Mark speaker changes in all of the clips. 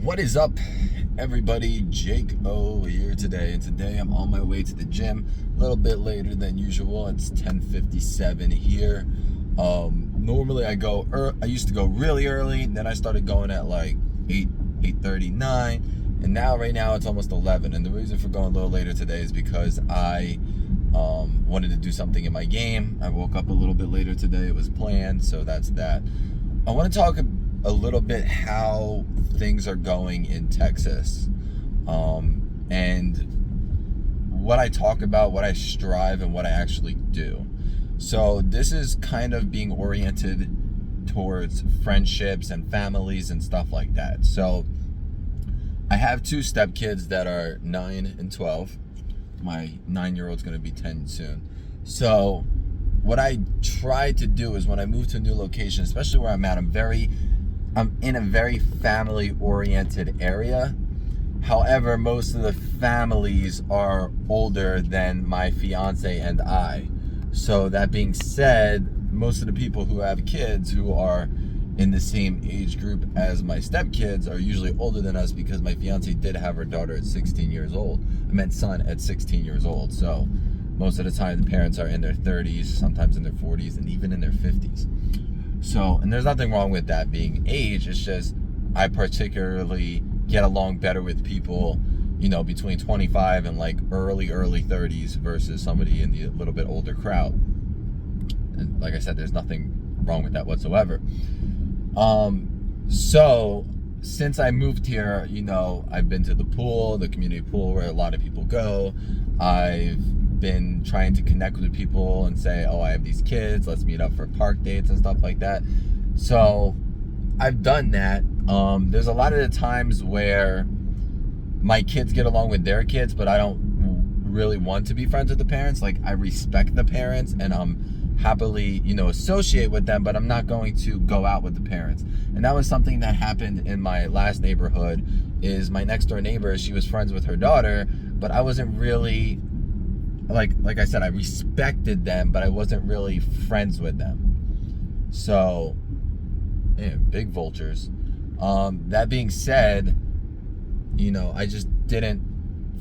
Speaker 1: What is up, everybody? Jake O here today, and today I'm on my way to the gym a little bit later than usual. It's 10:57 here. Normally I used to go really early, and then I started going at like 8:39, and right now it's almost 11. And the reason for going a little later today is because I wanted to do something in my game. I woke up a little bit later today. It was planned, so that's that. I want to talk a little bit how things are going in Texas, and what I talk about, what I strive, and what I actually do. So this is kind of being oriented towards friendships and families and stuff like that. So I have two stepkids that are 9 and 12. My 9-year-old's going to be 10 soon. So what I try to do is when I move to a new location, especially where I'm at, I'm in a very family-oriented area. However, most of the families are older than my fiance and I. So that being said, most of the people who have kids who are in the same age group as my stepkids are usually older than us, because my fiance did have her daughter at 16 years old. I meant son at 16 years old. So most of the time the parents are in their 30s, sometimes in their 40s, and even in their 50s. So, and there's nothing wrong with that being age. It's just I particularly get along better with people, between 25 and like early 30s versus somebody in the little bit older crowd. And like I said, there's nothing wrong with that whatsoever. So since I moved here, I've been to the pool, the community pool where a lot of people go. I've been trying to connect with people and say, oh, I have these kids, let's meet up for park dates and stuff like that. So I've done that. There's a lot of the times where my kids get along with their kids, but I don't really want to be friends with the parents. Like, I respect the parents and I'm happily, associate with them, but I'm not going to go out with the parents. And that was something that happened in my last neighborhood. Is my next door neighbor, she was friends with her daughter, but I wasn't really, like I said, I respected them, but I wasn't really friends with them. So, big vultures. That being said, I just didn't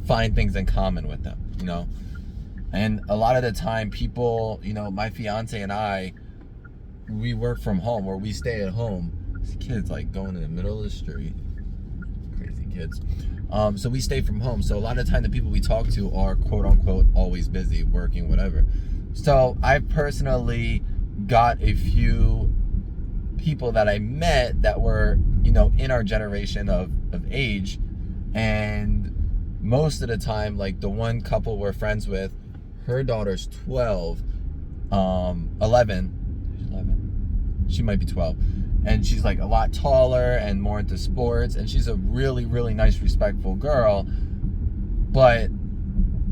Speaker 1: find things in common with them, And a lot of the time people, my fiance and I, we work from home or we stay at home. These kids like going in the middle of the street. Crazy kids. So we stay from home. So a lot of the time the people we talk to are quote unquote always busy, working, whatever. So I personally got a few people that I met that were, in our generation of age. And most of the time, like the one couple we're friends with, her daughter's 11. She might be 12. And she's like a lot taller and more into sports. And she's a really, really nice, respectful girl. But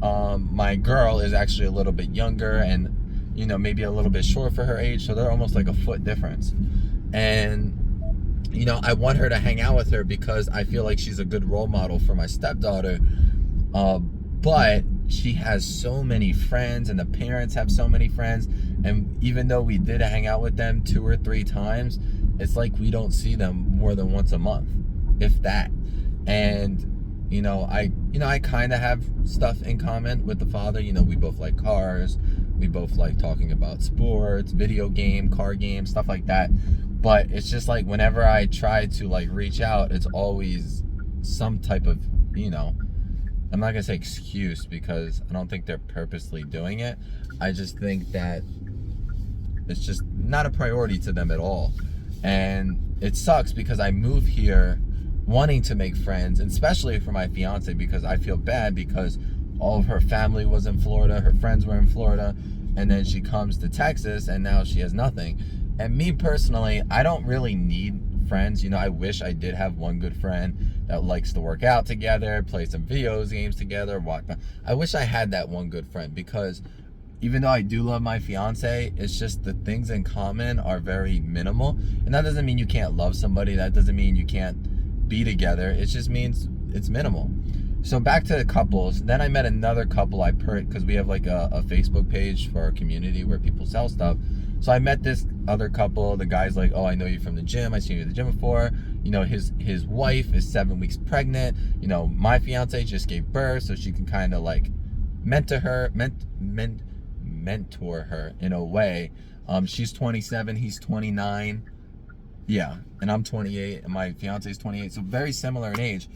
Speaker 1: my girl is actually a little bit younger and, maybe a little bit short for her age. So they're almost like a foot difference. And, I want her to hang out with her because I feel like she's a good role model for my stepdaughter. But she has so many friends and the parents have so many friends. And even though we did hang out with them 2 or 3 times, it's like we don't see them more than once a month, if that. And, I kind of have stuff in common with the father. We both like cars. We both like talking about sports, video game, car games, stuff like that. But it's just like whenever I try to like reach out, it's always some type of, I'm not gonna say excuse because I don't think they're purposely doing it. I just think that it's just not a priority to them at all. And it sucks because I moved here wanting to make friends, and especially for my fiance, because I feel bad because all of her family was in Florida, her friends were in Florida, and then she comes to Texas and now she has nothing. And me personally, I don't really need friends. I wish I did have one good friend that likes to work out together, play some video games together, walk. I wish I had that one good friend, because even though I do love my fiance, it's just the things in common are very minimal. And that doesn't mean you can't love somebody. That doesn't mean you can't be together. It just means it's minimal. So back to the couples. Then I met another couple because we have like a Facebook page for our community where people sell stuff. So I met this other couple. The guy's like, oh, I know you from the gym. I seen you at the gym before. You know, his wife is 7 weeks pregnant. You know, my fiance just gave birth, so she can kind of like mentor her in a way. She's 27, he's 29. Yeah, and I'm 28, and my fiance is 28, so very similar in age.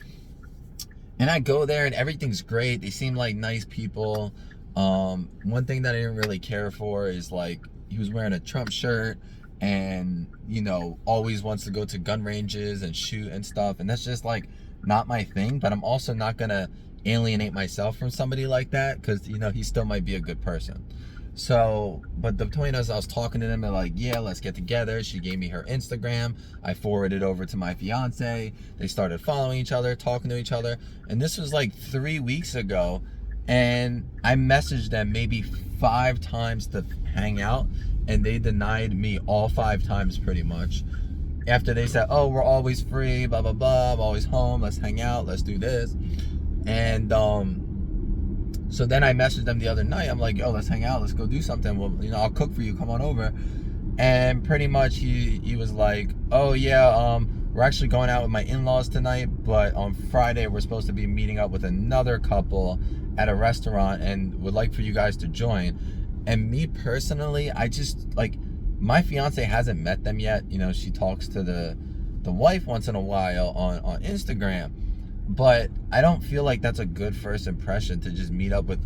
Speaker 1: And I go there, and everything's great. They seem like nice people. One thing that I didn't really care for is like he was wearing a Trump shirt, and you know, always wants to go to gun ranges and shoot and stuff, and that's just like not my thing. But I'm also not gonna alienate myself from somebody like that, because you know, he still might be a good person. So, but between us, I was talking to them and like, yeah, let's get together. She gave me her Instagram. I forwarded over to my fiance. They started following each other, talking to each other. And this was like 3 weeks ago. And I messaged them maybe 5 times to hang out. And they denied me all 5 times pretty much. After they said, oh, we're always free, blah, blah, blah. I'm always home. Let's hang out. Let's do this. And, so then I messaged them the other night. I'm like, yo, let's hang out. Let's go do something. Well, you know, I'll cook for you. Come on over. And pretty much he was like, oh, yeah, we're actually going out with my in-laws tonight. But on Friday, we're supposed to be meeting up with another couple at a restaurant and would like for you guys to join. And me personally, I just, like, my fiance hasn't met them yet. You know, she talks to the wife once in a while on Instagram. But I don't feel like that's a good first impression to just meet up with,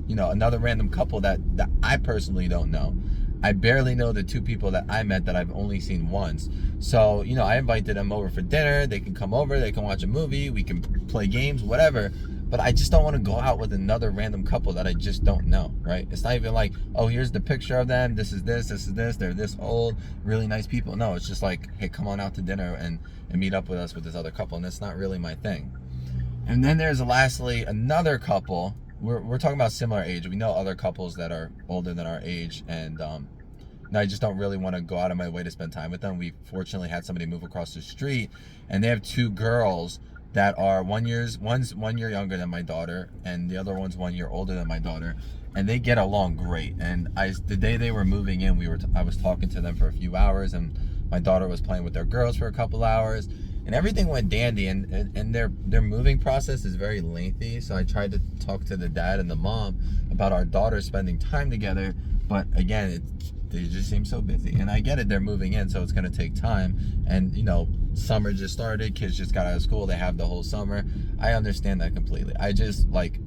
Speaker 1: you know, another random couple that I personally don't know. I barely know the 2 people that I met that I've only seen once. So, you know, I invited them over for dinner. They can come over. They can watch a movie. We can play games, whatever. But I just don't want to go out with another random couple that I just don't know, right? It's not even like, oh, here's the picture of them. This is this. They're this old, really nice people. No, it's just like, hey, come on out to dinner and meet up with us with this other couple. And that's not really my thing. And then there's lastly another couple. We're talking about similar age. We know other couples that are older than our age, and I just don't really want to go out of my way to spend time with them. We fortunately had somebody move across the street, and they have 2 girls that are one's 1 year younger than my daughter, and the other one's 1 year older than my daughter, and they get along great. And the day they were moving in, I was talking to them for a few hours, and my daughter was playing with their girls for a couple hours. And everything went dandy, and their moving process is very lengthy. So I tried to talk to the dad and the mom about our daughter spending time together. But again, they just seem so busy. And I get it, they're moving in, so it's going to take time. And, you know, summer just started. Kids just got out of school. They have the whole summer. I understand that completely. I just, like,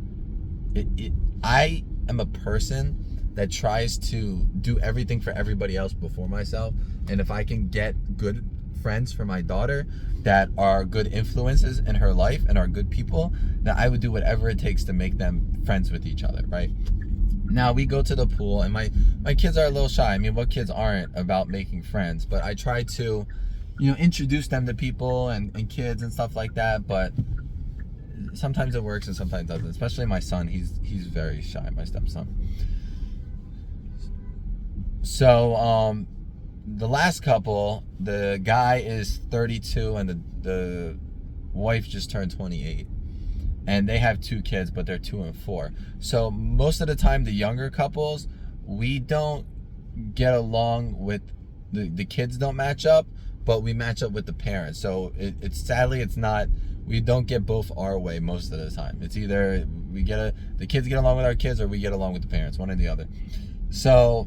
Speaker 1: I am a person that tries to do everything for everybody else before myself. And if I can get good friends for my daughter that are good influences in her life and are good people, then I would do whatever it takes to make them friends with each other, right? Now we go to the pool, and my kids are a little shy. I mean, what kids aren't about making friends? But I try to, you know, introduce them to people and kids and stuff like that. But sometimes it works and sometimes it doesn't. Especially my son, he's very shy, my stepson. So the last couple, the guy is 32 and the wife just turned 28. And they have 2 kids, but they're 2 and 4. So most of the time, the younger couples, we don't get along with, the kids don't match up, but we match up with the parents. So it's sadly, it's not, we don't get both our way most of the time. It's either the kids get along with our kids, or we get along with the parents, one or the other. So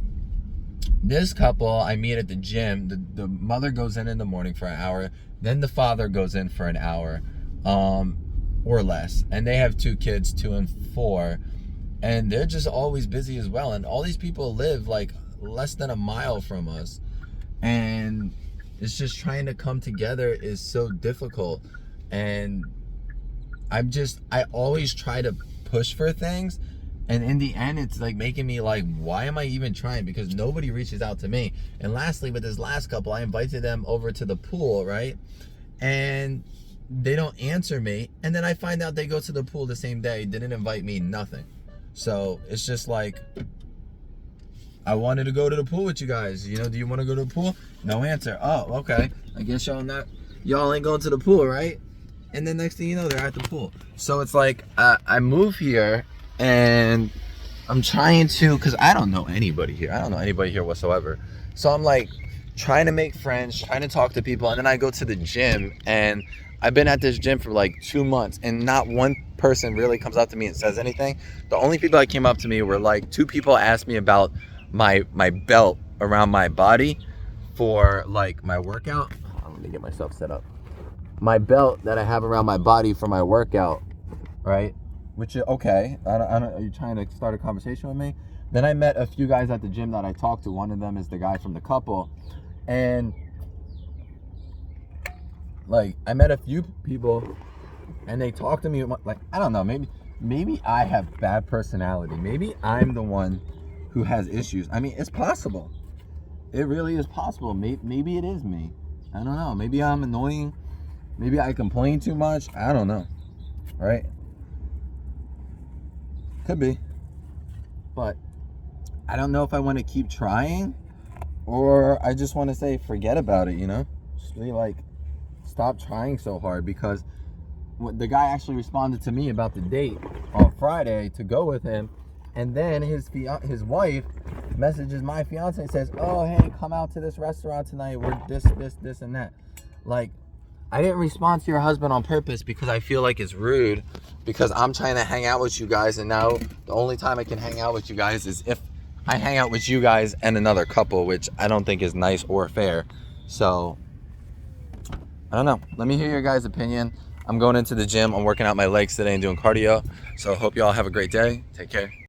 Speaker 1: this couple I meet at the gym. The mother goes in the morning for an hour, then the father goes in for an hour, or less. And they have 2 kids, 2 and 4, and they're just always busy as well. And all these people live like less than a mile from us, and it's just trying to come together is so difficult. And I always try to push for things, and in the end, it's like making me like, why am I even trying? Because nobody reaches out to me. And lastly, with this last couple, I invited them over to the pool, right? And they don't answer me. And then I find out they go to the pool the same day, didn't invite me, nothing. So it's just like, I wanted to go to the pool with you guys. You know, do you want to go to the pool? No answer. Oh, okay. I guess y'all ain't going to the pool, right? And then next thing you know, they're at the pool. So it's like, I move here, and I'm trying to, because I don't know anybody here. I don't know anybody here whatsoever. So I'm like trying to make friends, trying to talk to people, and then I go to the gym, and I've been at this gym for like 2 months, and not one person really comes up to me and says anything. The only people that came up to me were like 2 people asked me about my belt around my body for like my workout. Let me get myself set up. My belt that I have around my body for my workout, right? Which is okay. I don't. Are you trying to start a conversation with me? Then I met a few guys at the gym that I talked to. One of them is the guy from the couple, and like I met a few people, and they talked to me like, I don't know. Maybe I have bad personality. Maybe I'm the one who has issues. I mean, it's possible. It really is possible. Maybe it is me. I don't know. Maybe I'm annoying. Maybe I complain too much. I don't know. Right? Could be. But I don't know if I want to keep trying, or I just want to say forget about it, you know? Just be like, stop trying so hard, because the guy actually responded to me about the date on Friday to go with him, and then his wife messages my fiance and says, oh, hey, come out to this restaurant tonight. We're this, and that. Like, I didn't respond to your husband on purpose because I feel like it's rude, because I'm trying to hang out with you guys, and now the only time I can hang out with you guys is if I hang out with you guys and another couple, which I don't think is nice or fair. So, I don't know. Let me hear your guys' opinion. I'm going into the gym. I'm working out my legs today and doing cardio. So, hope you all have a great day. Take care.